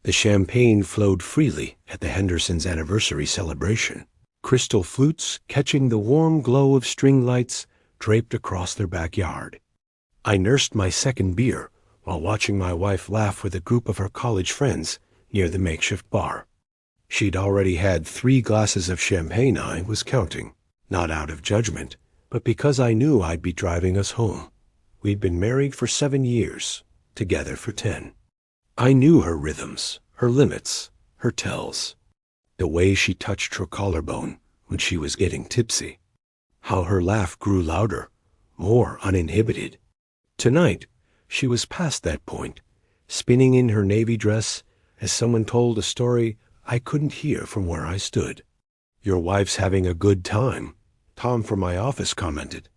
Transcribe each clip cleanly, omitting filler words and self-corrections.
The champagne flowed freely at the Hendersons' anniversary celebration, crystal flutes catching the warm glow of string lights draped across their backyard. I nursed my second beer while watching my wife laugh with a group of her college friends near the makeshift bar. She'd already had 3 glasses of champagne. I was counting, not out of judgment, but because I knew I'd be driving us home. We'd been married for 7 years, together for 10. I knew her rhythms, her limits, her tells. The way she touched her collarbone when she was getting tipsy. How her laugh grew louder, more uninhibited. Tonight, she was past that point, spinning in her navy dress as someone told a story I couldn't hear from where I stood. "Your wife's having a good time," Tom from my office commented,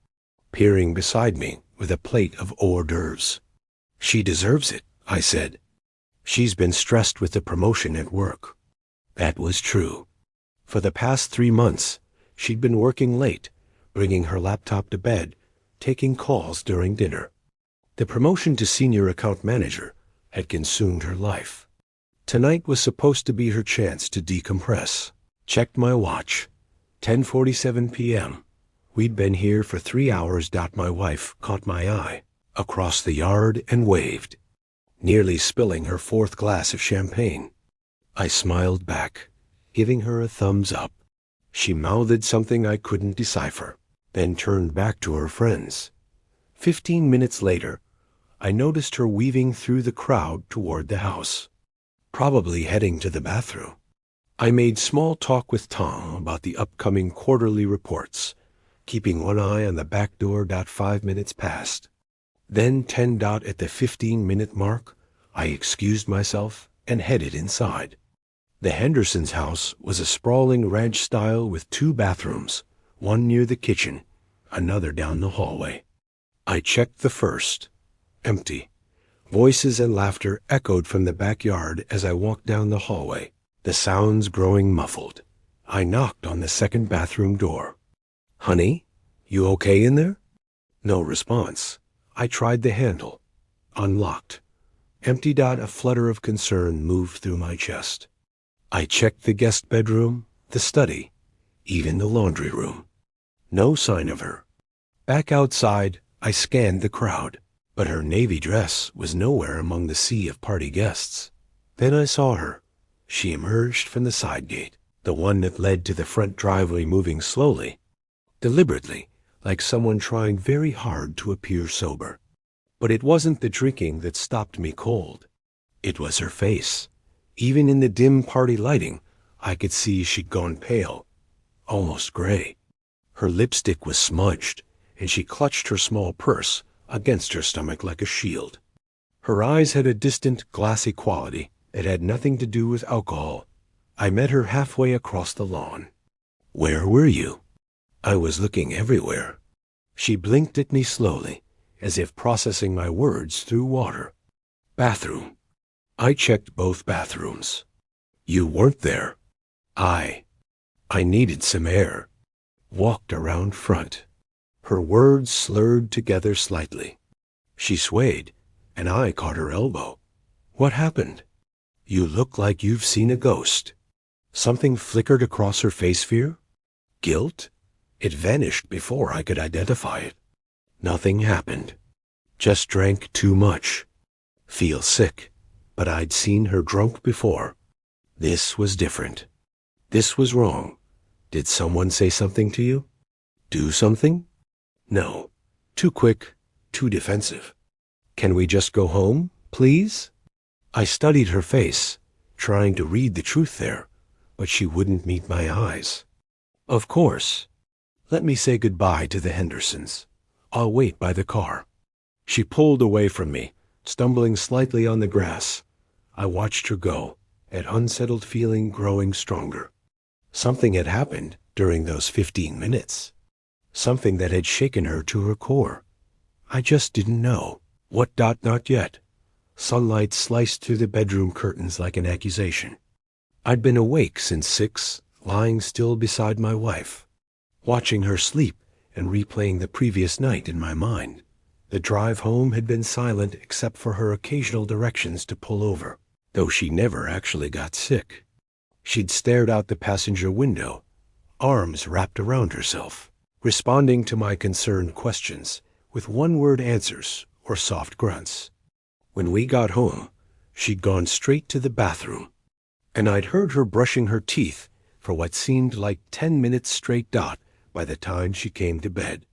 peering beside me with a plate of hors d'oeuvres. "She deserves it," I said. "She's been stressed with the promotion at work." That was true. For the past 3 months, she'd been working late, bringing her laptop to bed, taking calls during dinner. The promotion to senior account manager had consumed her life. Tonight was supposed to be her chance to decompress. Checked my watch. 10:47 p.m. We'd been here for 3 hours. My wife caught my eye, across the yard, and waved, nearly spilling her 4th glass of champagne. I smiled back, giving her a thumbs up. She mouthed something I couldn't decipher, then turned back to her friends. 15 minutes later, I noticed her weaving through the crowd toward the house, probably heading to the bathroom. I made small talk with Tom about the upcoming quarterly reports, keeping one eye on the back door. 5 minutes passed. Then 10. At the 15-minute mark, I excused myself and headed inside. The Hendersons' house was a sprawling ranch style with 2 bathrooms, one near the kitchen, another down the hallway. I checked the first. Empty. Voices and laughter echoed from the backyard as I walked down the hallway, the sounds growing muffled. I knocked on the second bathroom door. "Honey, you okay in there?" No response. I tried the handle. Unlocked. Empty. A flutter of concern moved through my chest. I checked the guest bedroom, the study, even the laundry room. No sign of her. Back outside, I scanned the crowd, but her navy dress was nowhere among the sea of party guests. Then I saw her. She emerged from the side gate, the one that led to the front driveway, moving slowly, deliberately, like someone trying very hard to appear sober. But it wasn't the drinking that stopped me cold. It was her face. Even in the dim party lighting, I could see she'd gone pale, almost gray. Her lipstick was smudged, and she clutched her small purse against her stomach like a shield. Her eyes had a distant, glassy quality that had nothing to do with alcohol. I met her halfway across the lawn. "Where were you?" "I was looking everywhere." She blinked at me slowly, as if processing my words through water. "Bathroom." I checked both bathrooms. "You weren't there." I needed some air." Walked around front. Her words slurred together slightly. She swayed, and I caught her elbow. "What happened?" "You look like you've seen a ghost." Something flickered across her face. Fear? Guilt? It vanished before I could identify it. Nothing happened. Just drank too much. Feel sick, but I'd seen her drunk before. This was different. This was wrong. Did someone say something to you? Do something? No. Too quick, too defensive. "Can we just go home, please?" I studied her face, trying to read the truth there, but she wouldn't meet my eyes. "Of course. Let me say goodbye to the Hendersons. I'll wait by the car." She pulled away from me, stumbling slightly on the grass. I watched her go, that unsettled feeling growing stronger. Something had happened during those 15 minutes. Something that had shaken her to her core. I just didn't know. What? Not yet. Sunlight sliced through the bedroom curtains like an accusation. I'd been awake since 6, lying still beside my wife, watching her sleep and replaying the previous night in my mind. The drive home had been silent except for her occasional directions to pull over. though she never actually got sick. She'd stared out the passenger window, arms wrapped around herself, responding to my concerned questions with one-word answers or soft grunts. When we got home, she'd gone straight to the bathroom, and I'd heard her brushing her teeth for what seemed like 10 minutes straight dot by the time she came to bed.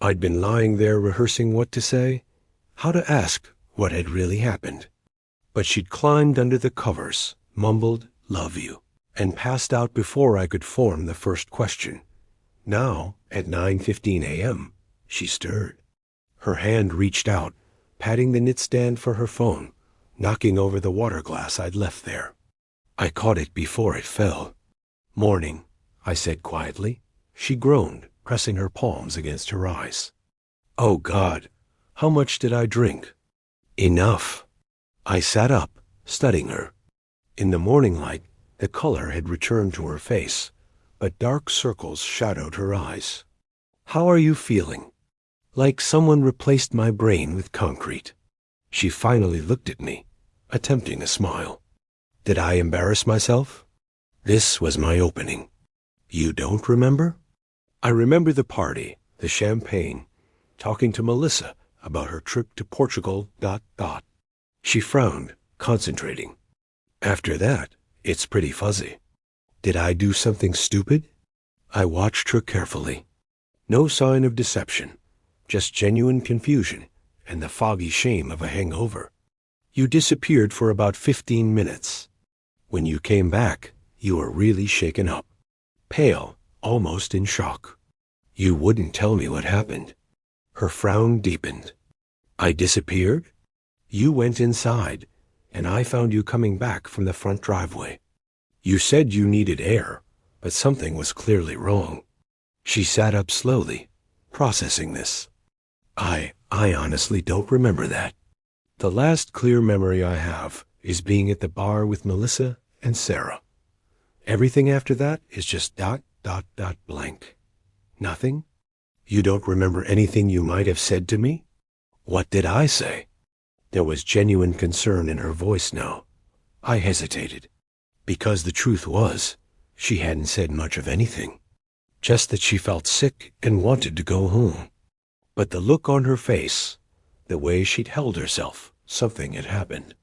I'd been lying there rehearsing what to say, how to ask what had really happened. But she'd climbed under the covers, mumbled, "Love you," and passed out before I could form the first question. Now, at 9:15 a.m., she stirred. Her hand reached out, patting the nightstand for her phone, knocking over the water glass I'd left there. I caught it before it fell. "Morning," I said quietly. She groaned, pressing her palms against her eyes. "Oh, God, how much did I drink?" "Enough." I sat up, studying her. In the morning light, the color had returned to her face, but dark circles shadowed her eyes. "How are you feeling?" "Like someone replaced my brain with concrete." She finally looked at me, attempting a smile. Did I embarrass myself? This was my opening. "You don't remember?" "I remember the party, the champagne, talking to Melissa about her trip to Portugal, ... She frowned, concentrating. "After that, it's pretty fuzzy." "Did I do something stupid?" I watched her carefully. No sign of deception, just genuine confusion and the foggy shame of a hangover. "You disappeared for about 15 minutes. When you came back, you were really shaken up, pale, almost in shock. You wouldn't tell me what happened." Her frown deepened. "I disappeared? You went inside, and I found you coming back from the front driveway. You said you needed air, but something was clearly wrong." She sat up slowly, processing this. I honestly don't remember that. The last clear memory I have is being at the bar with Melissa and Sarah. Everything after that is just ... blank. Nothing? You don't remember anything you might have said to me? What did I say? There was genuine concern in her voice now. I hesitated, because the truth was, she hadn't said much of anything. Just that she felt sick and wanted to go home. But the look on her face, the way she'd held herself, something had happened.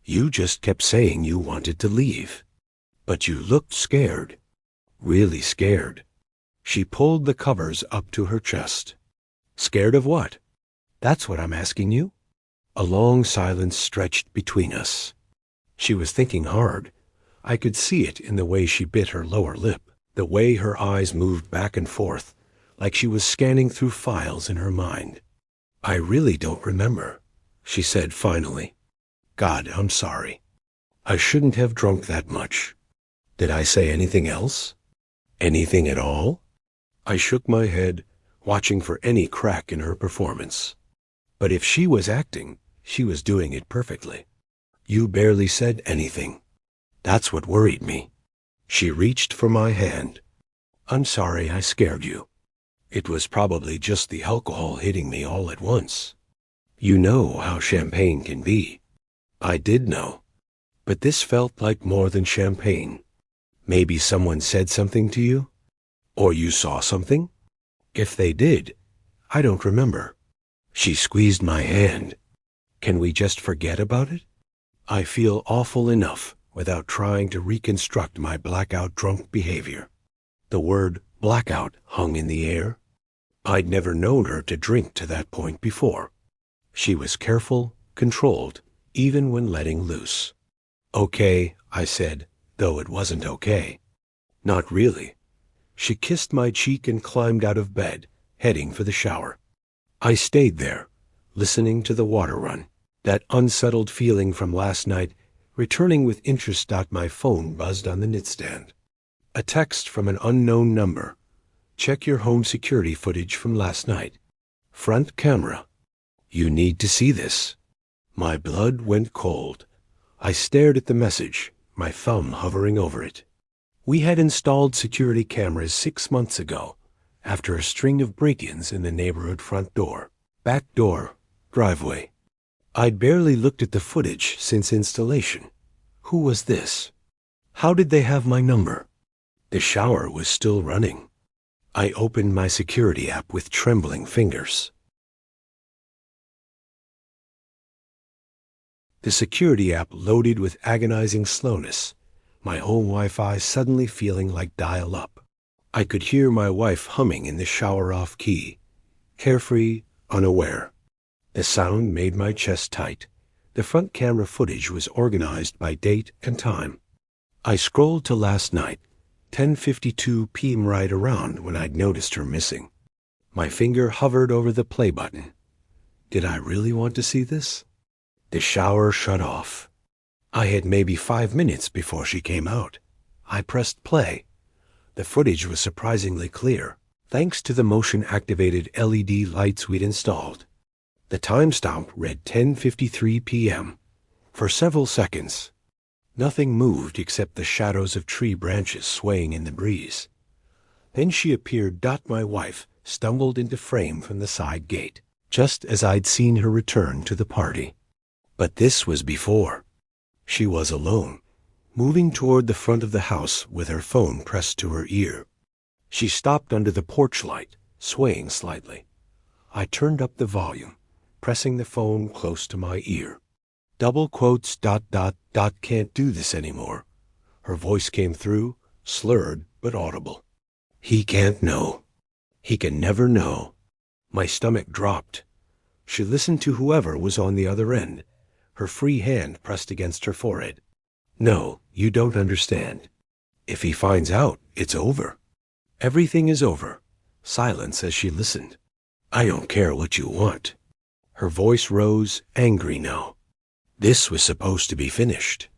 "You just kept saying you wanted to leave. But you looked scared. Really scared." She pulled the covers up to her chest. "Scared of what?" "That's what I'm asking you." A long silence stretched between us. She was thinking hard. I could see it in the way she bit her lower lip, the way her eyes moved back and forth, like she was scanning through files in her mind. "I really don't remember," she said finally. "God, I'm sorry. I shouldn't have drunk that much. Did I say anything else? Anything at all?" I shook my head, watching for any crack in her performance. But if she was acting, she was doing it perfectly. "You barely said anything. That's what worried me." She reached for my hand. "I'm sorry I scared you. It was probably just the alcohol hitting me all at once. You know how champagne can be." I did know. But this felt like more than champagne. Maybe someone said something to you? Or you saw something? If they did, I don't remember. She squeezed my hand. "Can we just forget about it? I feel awful enough without trying to reconstruct my blackout drunk behavior." The word blackout hung in the air. I'd never known her to drink to that point before. She was careful, controlled, even when letting loose. "Okay," I said, though it wasn't okay. "Not really." She kissed my cheek and climbed out of bed, heading for the shower. I stayed there, listening to the water run, that unsettled feeling from last night returning with interest. My phone buzzed on the nightstand. A text from an unknown number. "Check your home security footage from last night. Front camera. You need to see this." My blood went cold. I stared at the message, my thumb hovering over it. We had installed security cameras 6 months ago, after a string of break-ins in the neighborhood front door, back door, driveway. I'd barely looked at the footage since installation. Who was this? How did they have my number? The shower was still running. I opened my security app with trembling fingers. The security app loaded with agonizing slowness, my home Wi-Fi suddenly feeling like dial-up. I could hear my wife humming in the shower-off key, carefree, unaware. The sound made my chest tight. The front camera footage was organized by date and time. I scrolled to last night, 10:52 p.m. right around when I'd noticed her missing. My finger hovered over the play button. Did I really want to see this? The shower shut off. I had maybe 5 minutes before she came out. I pressed play. The footage was surprisingly clear, thanks to the motion-activated LED lights we'd installed. The timestamp read 10:53 p.m. For several seconds, nothing moved except the shadows of tree branches swaying in the breeze. Then she appeared. My wife stumbled into frame from the side gate, just as I'd seen her return to the party. But this was before. She was alone, moving toward the front of the house with her phone pressed to her ear. She stopped under the porch light, swaying slightly. I turned up the volume, pressing the phone close to my ear. Double quotes, ... can't do this anymore. Her voice came through, slurred but audible. He can't know. He can never know. My stomach dropped. She listened to whoever was on the other end, her free hand pressed against her forehead. No, you don't understand. If he finds out, it's over. Everything is over. Silence as she listened. I don't care what you want. Her voice rose, angry now. This was supposed to be finished.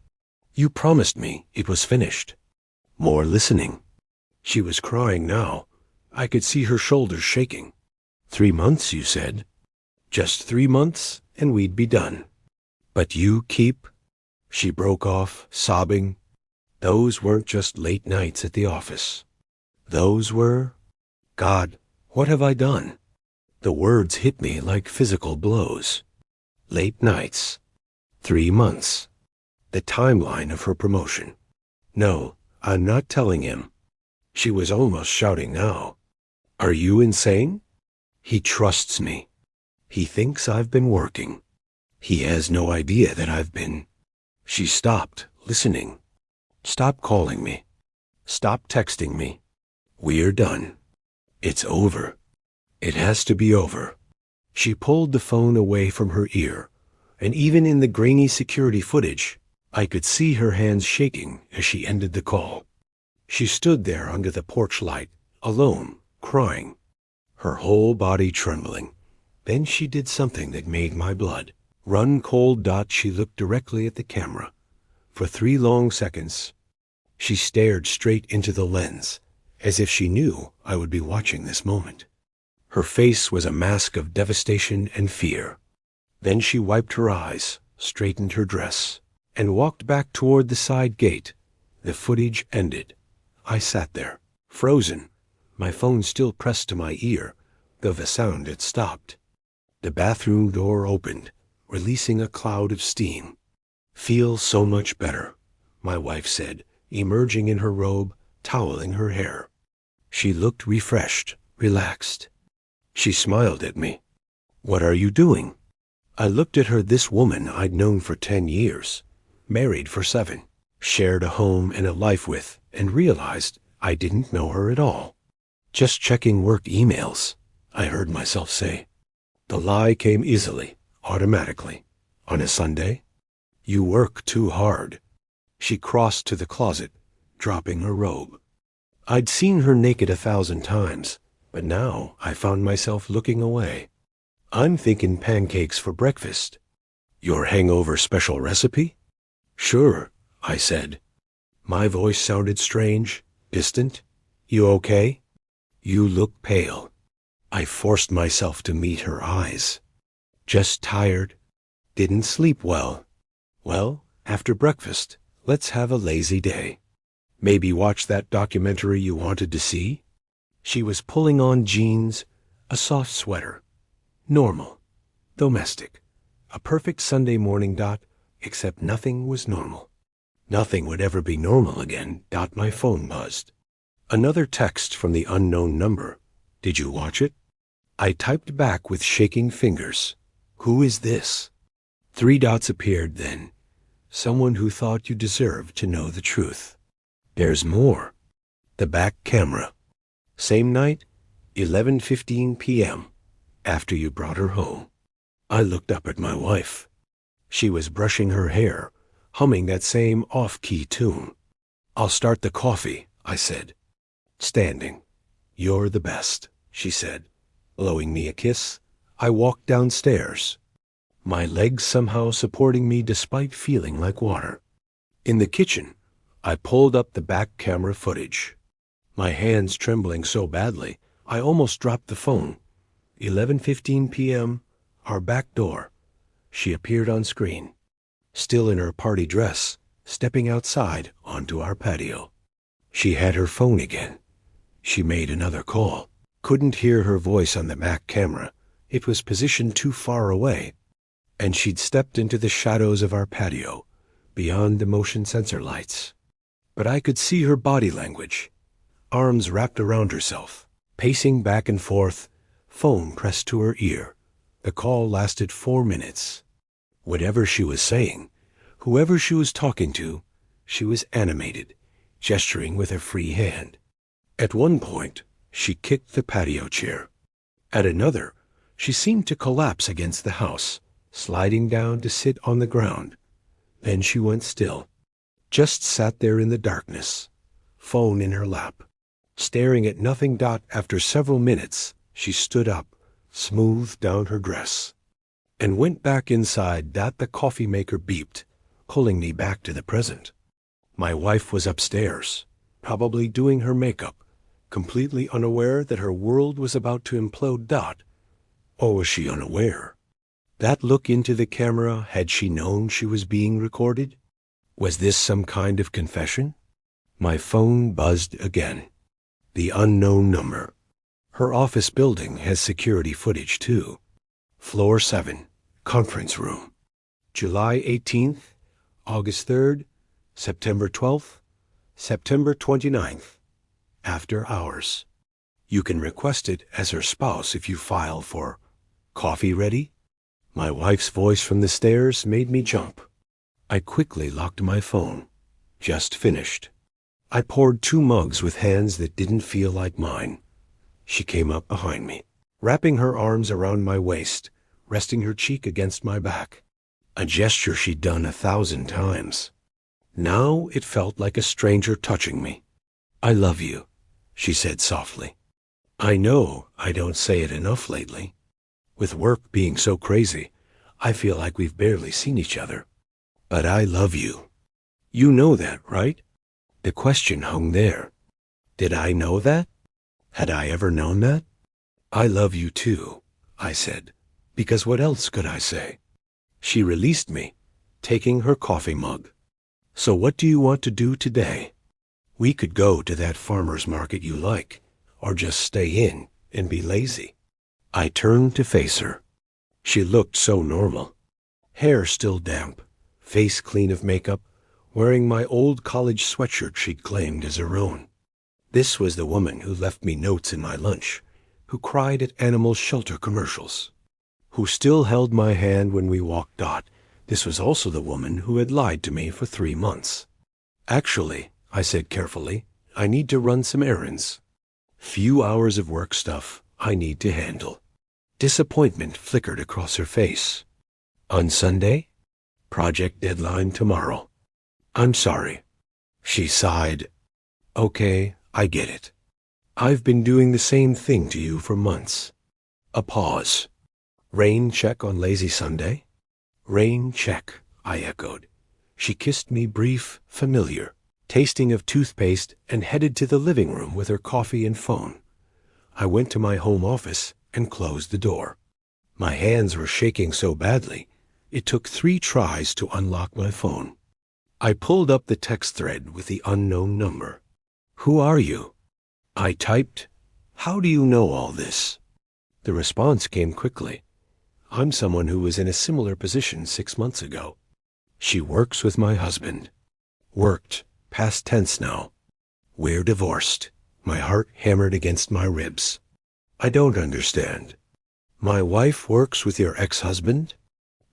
You promised me it was finished. More listening. She was crying now. I could see her shoulders shaking. 3 months, you said. Just 3 months, and we'd be done. But you keep... She broke off, sobbing. Those weren't just late nights at the office. Those were... God, what have I done? The words hit me like physical blows. Late nights. 3 months. The timeline of her promotion. No, I'm not telling him. She was almost shouting now. Are you insane? He trusts me. He thinks I've been working. He has no idea that I've been... She stopped, listening. Stop calling me. Stop texting me. We're done. It's over. It has to be over. She pulled the phone away from her ear, and even in the grainy security footage, I could see her hands shaking as she ended the call. She stood there under the porch light, alone, crying, her whole body trembling. Then she did something that made my blood run cold. She looked directly at the camera. For 3 long seconds, she stared straight into the lens, as if she knew I would be watching this moment. Her face was a mask of devastation and fear. Then she wiped her eyes, straightened her dress, and walked back toward the side gate. The footage ended. I sat there, frozen, my phone still pressed to my ear, though the sound had stopped. The bathroom door opened, releasing a cloud of steam. Feels so much better, my wife said, emerging in her robe, toweling her hair. She looked refreshed, relaxed. She smiled at me. What are you doing? I looked at her, this woman I'd known for 10 years, married for 7, shared a home and a life with, and realized I didn't know her at all. Just checking work emails, I heard myself say. The lie came easily, automatically. On a Sunday? You work too hard. She crossed to the closet, dropping her robe. I'd seen her naked 1,000 times, but now I found myself looking away. I'm thinking pancakes for breakfast. Your hangover special recipe? Sure, I said. My voice sounded strange, distant. You okay? You look pale. I forced myself to meet her eyes. Just tired. Didn't sleep well. Well, after breakfast, let's have a lazy day. Maybe watch that documentary you wanted to see? She was pulling on jeans, a soft sweater. Normal. Domestic. A perfect Sunday morning. Except nothing was normal. Nothing would ever be normal again. My phone buzzed. Another text from the unknown number. Did you watch it? I typed back with shaking fingers. Who is this? 3 dots appeared then. Someone who thought you deserved to know the truth. There's more. The back camera. Same night, 11:15 p.m., after you brought her home. I looked up at my wife. She was brushing her hair, humming that same off-key tune. I'll start the coffee, I said. Standing. You're the best, she said. Blowing me a kiss, I walked downstairs, my legs somehow supporting me despite feeling like water. In the kitchen, I pulled up the back camera footage. My hands trembling so badly, I almost dropped the phone. 11:15 p.m., our back door. She appeared on screen, still in her party dress, stepping outside onto our patio. She had her phone again. She made another call. Couldn't hear her voice on the back camera. It was positioned too far away. And she'd stepped into the shadows of our patio, beyond the motion sensor lights. But I could see her body language. Arms wrapped around herself, pacing back and forth, phone pressed to her ear. The call lasted 4 minutes. Whatever she was saying, whoever she was talking to, she was animated, gesturing with a free hand. At one point, she kicked the patio chair. At another, she seemed to collapse against the house, sliding down to sit on the ground. Then she went still, just sat there in the darkness, phone in her lap, staring at nothing. After several minutes, she stood up, smoothed down her dress, and went back inside. The coffee maker beeped, pulling me back to the present. My wife was upstairs, probably doing her makeup, completely unaware that her world was about to implode. Or was she unaware? That look into the camera, had she known she was being recorded? Was this some kind of confession? My phone buzzed again. The unknown number. Her office building has security footage too. Floor 7, conference room. July 18th, August 3rd, September 12th, September 29th. After hours. You can request it as her spouse if you file for coffee ready. My wife's voice from the stairs made me jump. I quickly locked my phone. Just finished. I poured 2 mugs with hands that didn't feel like mine. She came up behind me, wrapping her arms around my waist, resting her cheek against my back. A gesture she'd done 1,000 times. Now it felt like a stranger touching me. I love you, she said softly. I know I don't say it enough lately. With work being so crazy, I feel like we've barely seen each other. But I love you. You know that, right? The question hung there. Did I know that? Had I ever known that? I love you too, I said, because what else could I say? She released me, taking her coffee mug. So what do you want to do today? We could go to that farmer's market you like, or just stay in and be lazy. I turned to face her. She looked so normal. Hair still damp, face clean of makeup, wearing my old college sweatshirt she'd claimed as her own. This was the woman who left me notes in my lunch, who cried at animal shelter commercials, who still held my hand when we walked. This was also the woman who had lied to me for 3 months. Actually, I said carefully, I need to run some errands. Few hours of work stuff I need to handle. Disappointment flickered across her face. On Sunday? Project deadline tomorrow. I'm sorry. She sighed. Okay, I get it. I've been doing the same thing to you for months. A pause. Rain check on lazy Sunday? Rain check, I echoed. She kissed me brief, familiar, tasting of toothpaste, and headed to the living room with her coffee and phone. I went to my home office and closed the door. My hands were shaking so badly, it took 3 tries to unlock my phone. I pulled up the text thread with the unknown number. Who are you? I typed, how do you know all this? The response came quickly. I'm someone who was in a similar position 6 months ago. She works with my husband. Worked. Past tense now. We're divorced. My heart hammered against my ribs. I don't understand. My wife works with your ex-husband?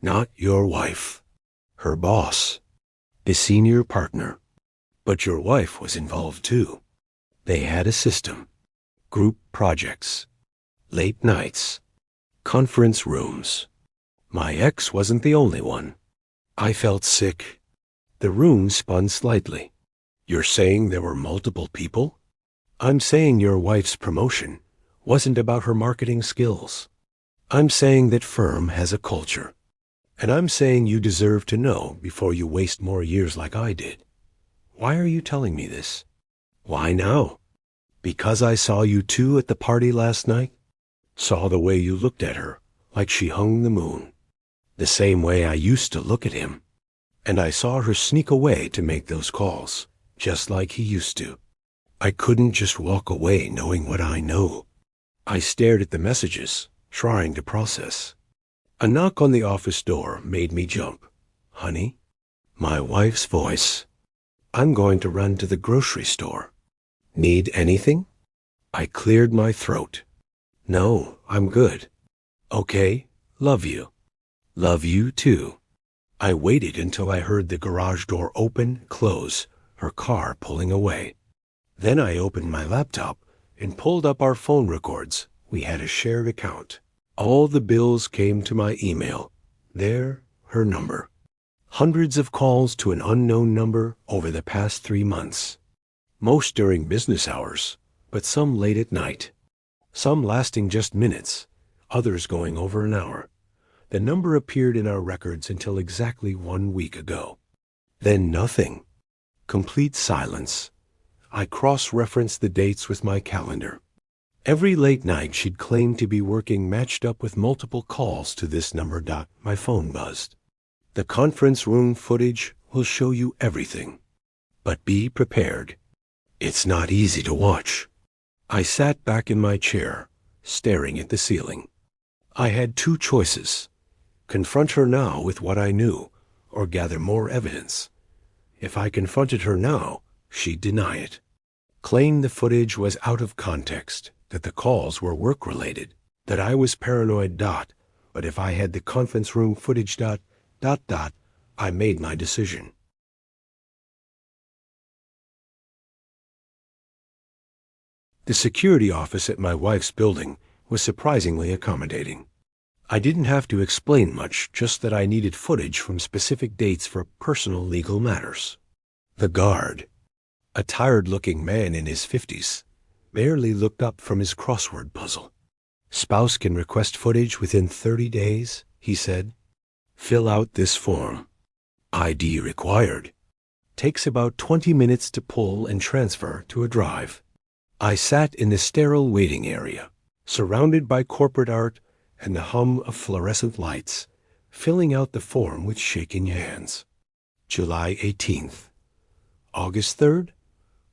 Not your wife. Her boss. The senior partner. But your wife was involved too. They had a system. Group projects. Late nights. Conference rooms. My ex wasn't the only one. I felt sick. The room spun slightly. You're saying there were multiple people? I'm saying your wife's promotion wasn't about her marketing skills. I'm saying that firm has a culture. And I'm saying you deserve to know before you waste more years like I did. Why are you telling me this? Why now? Because I saw you two at the party last night? Saw the way you looked at her, like she hung the moon. The same way I used to look at him. And I saw her sneak away to make those calls, just like he used to. I couldn't just walk away knowing what I know. I stared at the messages, trying to process. A knock on the office door made me jump. Honey? My wife's voice. I'm going to run to the grocery store. Need anything? I cleared my throat. No, I'm good. Okay, love you. Love you too. I waited until I heard the garage door open, close, her car pulling away. Then I opened my laptop and pulled up our phone records. We had a shared account. All the bills came to my email. There, her number. Hundreds of calls to an unknown number over the past 3 months. Most during business hours, but some late at night. Some lasting just minutes, others going over an hour. The number appeared in our records until exactly 1 week ago. Then nothing. Complete silence. I cross-referenced the dates with my calendar. Every late night she'd claim to be working matched up with multiple calls to this number. My phone buzzed. The conference room footage will show you everything. But be prepared. It's not easy to watch. I sat back in my chair, staring at the ceiling. I had 2 choices. Confront her now with what I knew, or gather more evidence. If I confronted her now, she'd deny it. Claim the footage was out of context, that the calls were work-related, that I was paranoid. But if I had the conference room footage. I made my decision. The security office at my wife's building was surprisingly accommodating. I didn't have to explain much, just that I needed footage from specific dates for personal legal matters. The guard, a tired-looking man in his 50s, barely looked up from his crossword puzzle. Spouse can request footage within 30 days, he said. Fill out this form. ID required. Takes about 20 minutes to pull and transfer to a drive. I sat in the sterile waiting area, surrounded by corporate art and the hum of fluorescent lights, filling out the form with shaking hands. July 18th. August 3rd.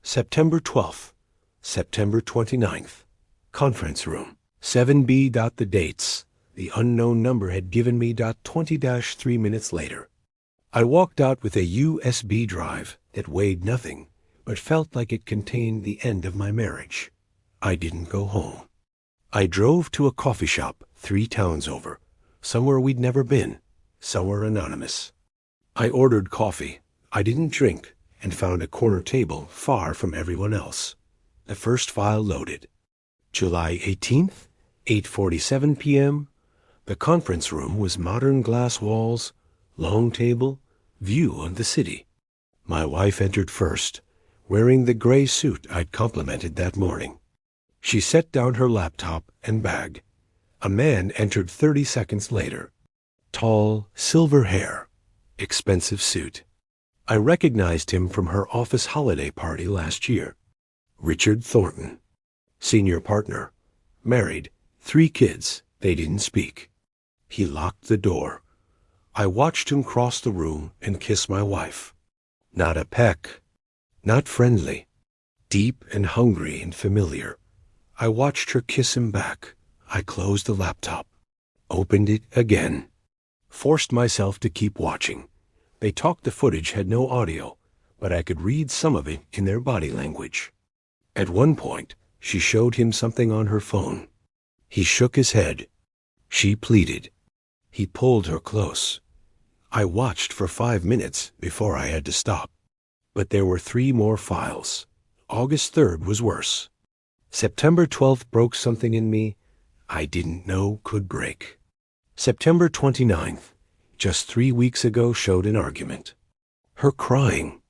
September 12th. September 29th. Conference room. 7B. The dates. The unknown number had given me. 20-3 minutes later. I walked out with a USB drive that weighed nothing, but felt like it contained the end of my marriage. I didn't go home. I drove to a coffee shop 3 towns over, somewhere we'd never been, somewhere anonymous. I ordered coffee. I didn't drink, and found a corner table far from everyone else. The first file loaded. July 18th, 8:47 p.m. The conference room was modern glass walls, long table, view of the city. My wife entered first, wearing the gray suit I'd complimented that morning. She set down her laptop and bag. A man entered 30 seconds later. Tall, silver hair, expensive suit. I recognized him from her office holiday party last year. Richard Thornton, senior partner, married, 3 kids. They didn't speak. He locked the door. I watched him cross the room and kiss my wife. Not a peck. Not friendly. Deep and hungry and familiar. I watched her kiss him back. I closed the laptop. Opened it again. Forced myself to keep watching. They talked. The footage had no audio, but I could read some of it in their body language. At one point, she showed him something on her phone. He shook his head. She pleaded. He pulled her close. I watched for 5 minutes before I had to stop. But there were 3 more files. August 3rd was worse. September 12th broke something in me I didn't know could break. September 29th, just 3 weeks ago, showed an argument. Her crying.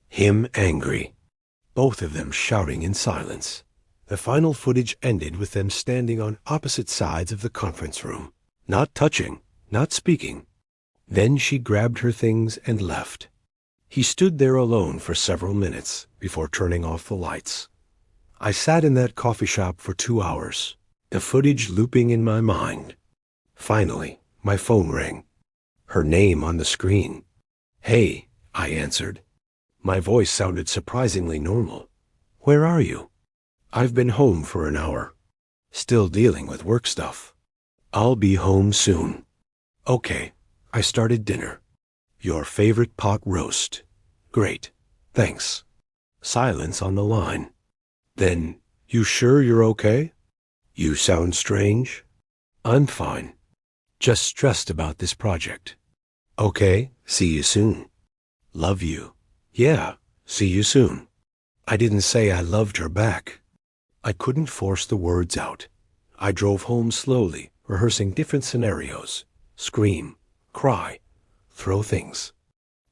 Him angry. Both of them shouting in silence. The final footage ended with them standing on opposite sides of the conference room, not touching, not speaking. Then she grabbed her things and left. He stood there alone for several minutes before turning off the lights. I sat in that coffee shop for 2 hours, the footage looping in my mind. Finally, my phone rang. Her name on the screen. "Hey," I answered. My voice sounded surprisingly normal. "Where are you?" "I've been home for an hour. Still dealing with work stuff. I'll be home soon." "Okay." I started dinner. "Your favorite pot roast." "Great. Thanks." Silence on the line. Then, "You sure you're okay?" "You sound strange." "I'm fine. Just stressed about this project." "Okay, see you soon." "Love you." "Yeah, see you soon." I didn't say I loved her back. I couldn't force the words out. I drove home slowly, rehearsing different scenarios. Scream, cry, throw things.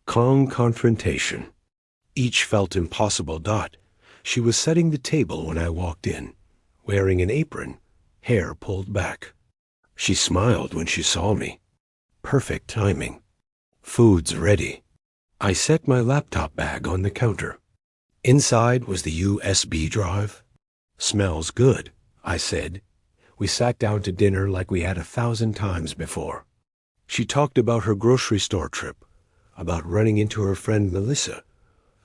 Calm confrontation. Each felt impossible. She was setting the table when I walked in, wearing an apron, hair pulled back. She smiled when she saw me. Perfect timing. Food's ready. I set my laptop bag on the counter. Inside was the USB drive. "Smells good," I said. We sat down to dinner like we had 1,000 times before. She talked about her grocery store trip, about running into her friend Melissa,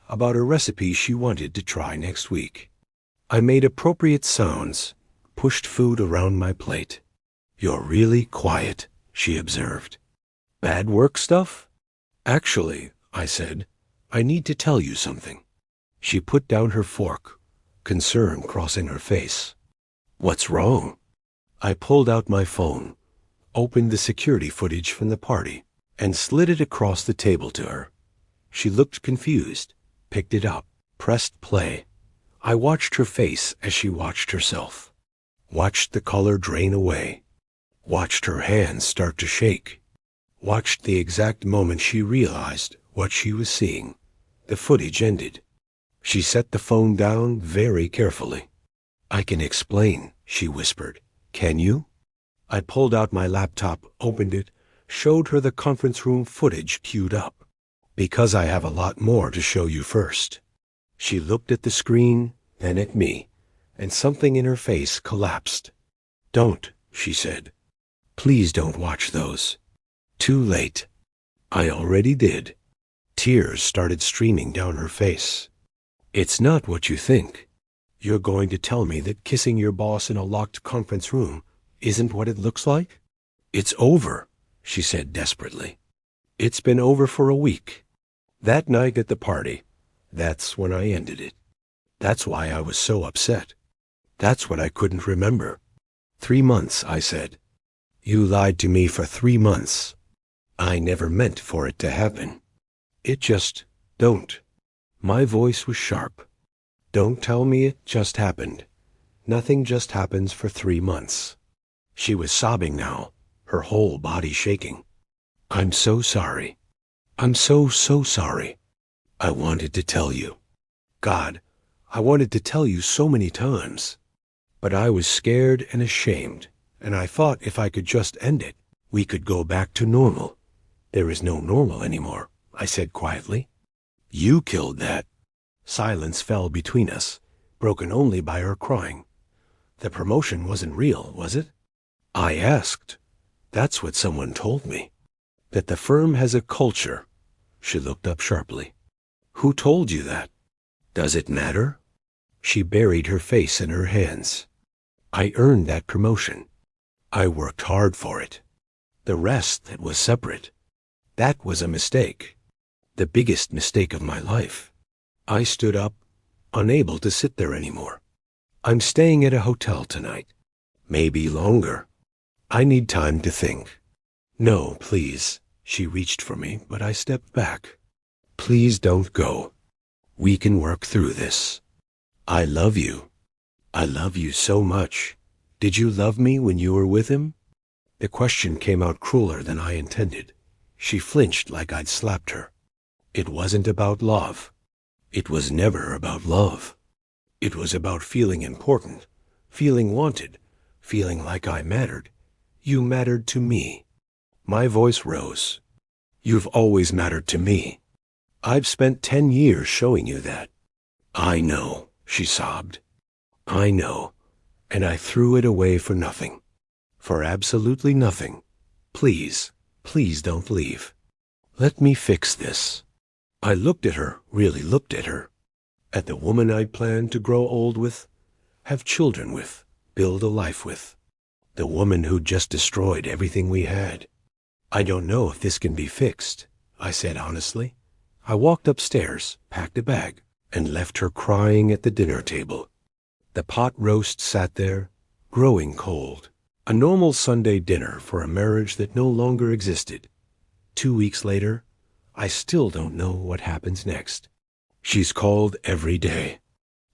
about a recipe she wanted to try next week. I made appropriate sounds, pushed food around my plate. "You're really quiet," she observed. "Bad work stuff?" "Actually," I said, "I need to tell you something." She put down her fork, concern crossing her face. "What's wrong?" I pulled out my phone, opened the security footage from the party, and slid it across the table to her. She looked confused, picked it up, pressed play. I watched her face as she watched herself, watched the color drain away, watched her hands start to shake, watched the exact moment she realized what she was seeing. The footage ended. She set the phone down very carefully. "I can explain," she whispered. "Can you?" I pulled out my laptop, opened it, showed her the conference room footage queued up. "Because I have a lot more to show you first." She looked at the screen, then at me, and something in her face collapsed. "Don't," she said. "Please don't watch those." Too late. I already did. Tears started streaming down her face. "It's not what you think. You're going to tell me that kissing your boss in a locked conference room isn't what it looks like?" "It's over," she said desperately. "It's been over for a week. That night at the party, that's when I ended it. That's why I was so upset. That's what I couldn't remember." 3 months, I said. "You lied to me for 3 months. I never meant for it to happen. It just don't." My voice was sharp. "Don't tell me it just happened. Nothing just happens for 3 months." She was sobbing now, her whole body shaking. "I'm so sorry. I'm so sorry. I wanted to tell you. God, I wanted to tell you so many times. But I was scared and ashamed, and I thought if I could just end it, we could go back to normal." "There is no normal anymore," I said quietly. "You killed that." Silence fell between us, broken only by her crying. "The promotion wasn't real, was it?" I asked. "That's what someone told me. That the firm has a culture." She looked up sharply. "Who told you that?" "Does it matter?" She buried her face in her hands. "I earned that promotion. I worked hard for it. The rest that was separate. That was a mistake. The biggest mistake of my life. I stood up, unable to sit there anymore. I'm staying at a hotel tonight. Maybe longer. I need time to think. No, please. She reached for me, but I stepped back. Please don't go. We can work through this. I love you. I love you so much. Did you love me when you were with him? The question came out crueler than I intended. She flinched like I'd slapped her. It wasn't about love. It was never about love. It was about feeling important, feeling wanted, feeling like I mattered. You mattered to me. My voice rose. You've always mattered to me. I've spent 10 years showing you that. I know, she sobbed. I know, and I threw it away for nothing. For absolutely nothing. Please, please don't leave. Let me fix this. I looked at her, really looked at her. At the woman I'd planned to grow old with, have children with, build a life with. The woman who'd just destroyed everything we had. I don't know if this can be fixed, I said honestly. I walked upstairs, packed a bag, and left her crying at the dinner table. The pot roast sat there, growing cold. A normal Sunday dinner for a marriage that no longer existed. 2 weeks later, I still don't know what happens next. She's called every day.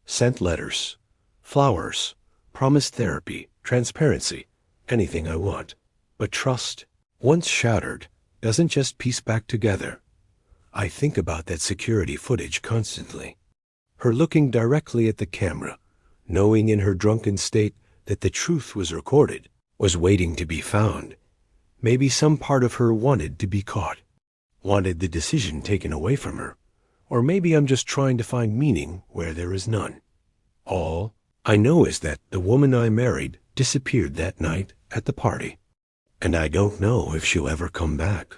Sent letters, flowers, promised therapy, transparency, anything I want. But trust, once shattered, doesn't just piece back together. I think about that security footage constantly. Her looking directly at the camera, knowing in her drunken state that the truth was recorded, was waiting to be found. Maybe some part of her wanted to be caught, wanted the decision taken away from her. Or maybe I'm just trying to find meaning where there is none. All I know is that the woman I married disappeared that night at the party. And I don't know if she'll ever come back.